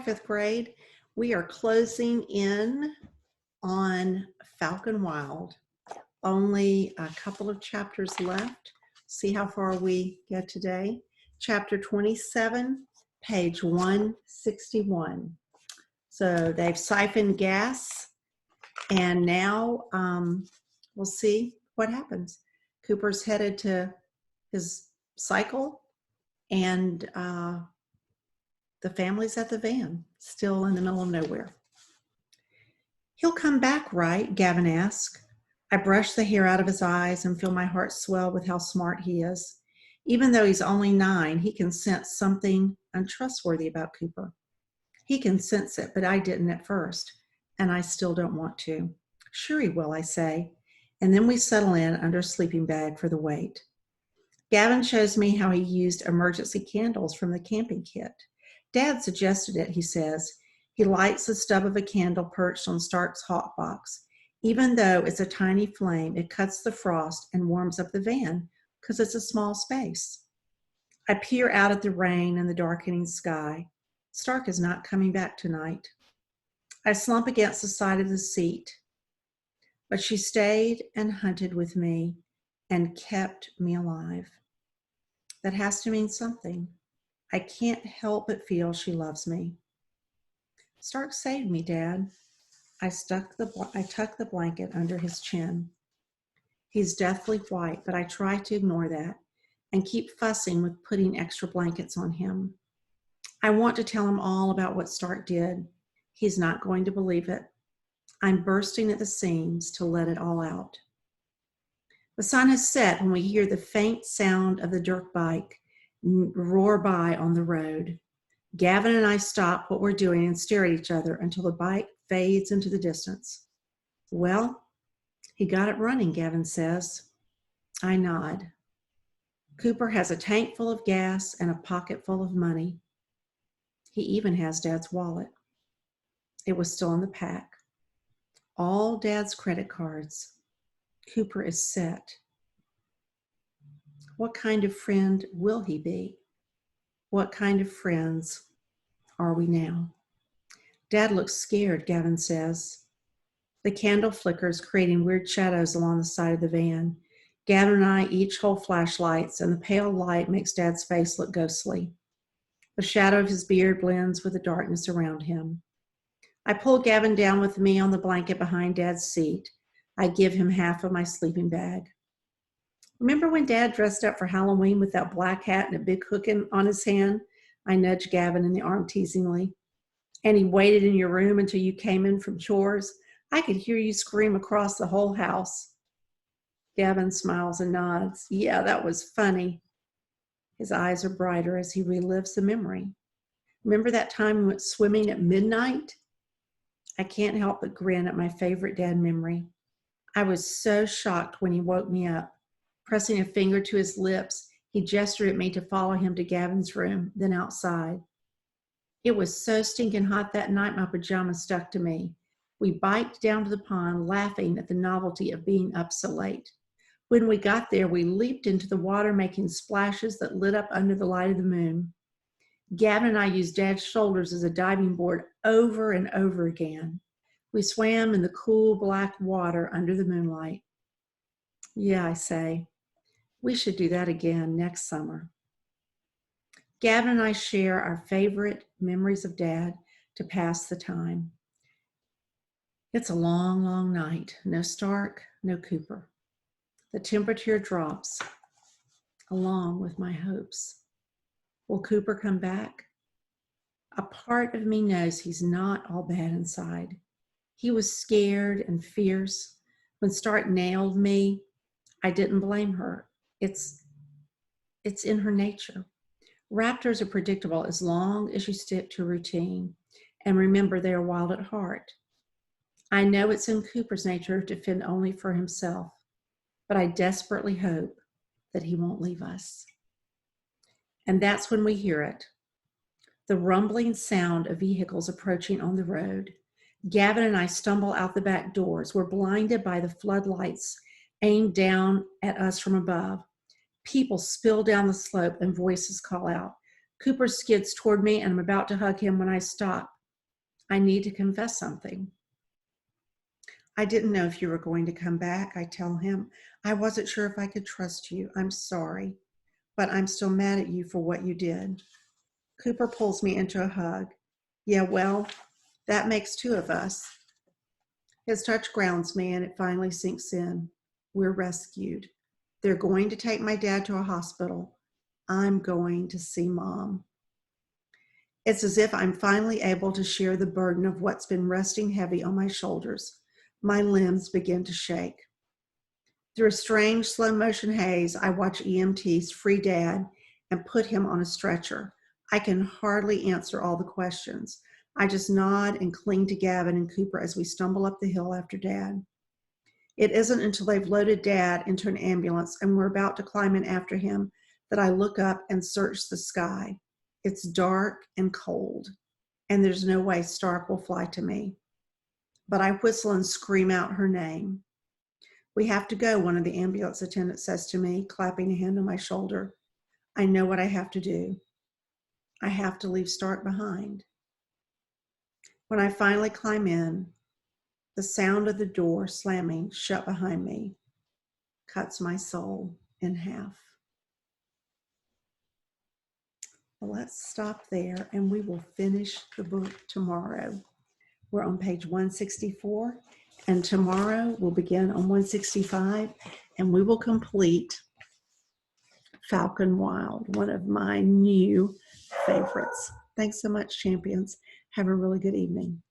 5th grade. We are closing in on Falcon Wild. Only a couple of chapters left. See how far we get today. Chapter 27, page 161. So they've siphoned gas, and now we'll see what happens. Cooper's headed to his cycle, and the family's at the van, still in the middle of nowhere. He'll come back, right? Gavin asked. I brush the hair out of his eyes and feel my heart swell with how smart he is. Even though he's only 9, he can sense something untrustworthy about Cooper. He can sense it, but I didn't at first, and I still don't want to. Sure he will, I say, and then we settle in under a sleeping bag for the wait. Gavin shows me how he used emergency candles from the camping kit. Dad suggested it, he says. He lights the stub of a candle perched on Stark's hot box. Even though it's a tiny flame, it cuts the frost and warms up the van because it's a small space. I peer out at the rain and the darkening sky. Stark is not coming back tonight. I slump against the side of the seat, but she stayed and hunted with me and kept me alive. That has to mean something. I can't help but feel she loves me. Stark saved me, Dad. I tuck the blanket under his chin. He's deathly white, but I try to ignore that and keep fussing with putting extra blankets on him. I want to tell him all about what Stark did. He's not going to believe it. I'm bursting at the seams to let it all out. The sun has set when we hear the faint sound of the dirt bike roar by on the road. Gavin and I stop what we're doing and stare at each other until the bike fades into the distance. Well, he got it running, Gavin says. I nod. Cooper has a tank full of gas and a pocket full of money. He even has Dad's wallet. It was still in the pack. All Dad's credit cards. Cooper is set. What kind of friend will he be? What kind of friends are we now? Dad looks scared, Gavin says. The candle flickers, creating weird shadows along the side of the van. Gavin and I each hold flashlights, and the pale light makes Dad's face look ghostly. The shadow of his beard blends with the darkness around him. I pull Gavin down with me on the blanket behind Dad's seat. I give him half of my sleeping bag. Remember when Dad dressed up for Halloween with that black hat and a big hook on his hand? I nudged Gavin in the arm teasingly. And he waited in your room until you came in from chores? I could hear you scream across the whole house. Gavin smiles and nods. Yeah, that was funny. His eyes are brighter as he relives the memory. Remember that time we went swimming at midnight? I can't help but grin at my favorite Dad memory. I was so shocked when he woke me up. Pressing a finger to his lips, he gestured at me to follow him to Gavin's room, then outside. It was so stinking hot that night my pajamas stuck to me. We biked down to the pond, laughing at the novelty of being up so late. When we got there, we leaped into the water, making splashes that lit up under the light of the moon. Gavin and I used Dad's shoulders as a diving board over and over again. We swam in the cool black water under the moonlight. Yeah, I say, we should do that again next summer. Gavin and I share our favorite memories of Dad to pass the time. It's a long, long night. No Stark, no Cooper. The temperature drops, along with my hopes. Will Cooper come back? A part of me knows he's not all bad inside. He was scared and fierce. When Stark nailed me, I didn't blame her. It's in her nature. Raptors are predictable as long as you stick to routine and remember they are wild at heart. I know it's in Cooper's nature to fend only for himself, but I desperately hope that he won't leave us. And that's when we hear it. The rumbling sound of vehicles approaching on the road. Gavin and I stumble out the back doors. We're blinded by the floodlights aimed down at us from above. People spill down the slope and voices call out. Cooper skids toward me and I'm about to hug him when I stop. I need to confess something. I didn't know if you were going to come back, I tell him. I wasn't sure if I could trust you. I'm sorry, but I'm still mad at you for what you did. Cooper pulls me into a hug. Yeah, well, that makes two of us. His touch grounds me and it finally sinks in. We're rescued. They're going to take my dad to a hospital. I'm going to see Mom. It's as if I'm finally able to share the burden of what's been resting heavy on my shoulders. My limbs begin to shake. Through a strange slow motion haze, I watch EMTs free Dad and put him on a stretcher. I can hardly answer all the questions. I just nod and cling to Gavin and Cooper as we stumble up the hill after Dad. It isn't until they've loaded Dad into an ambulance and we're about to climb in after him that I look up and search the sky. It's dark and cold, and there's no way Stark will fly to me. But I whistle and scream out her name. We have to go, one of the ambulance attendants says to me, clapping a hand on my shoulder. I know what I have to do. I have to leave Stark behind. When I finally climb in, the sound of the door slamming shut behind me cuts my soul in half. Well, let's stop there and we will finish the book tomorrow. We're on page 164, and tomorrow we'll begin on 165, and we will complete Falcon Wild, one of my new favorites. Thanks so much, champions. Have a really good evening.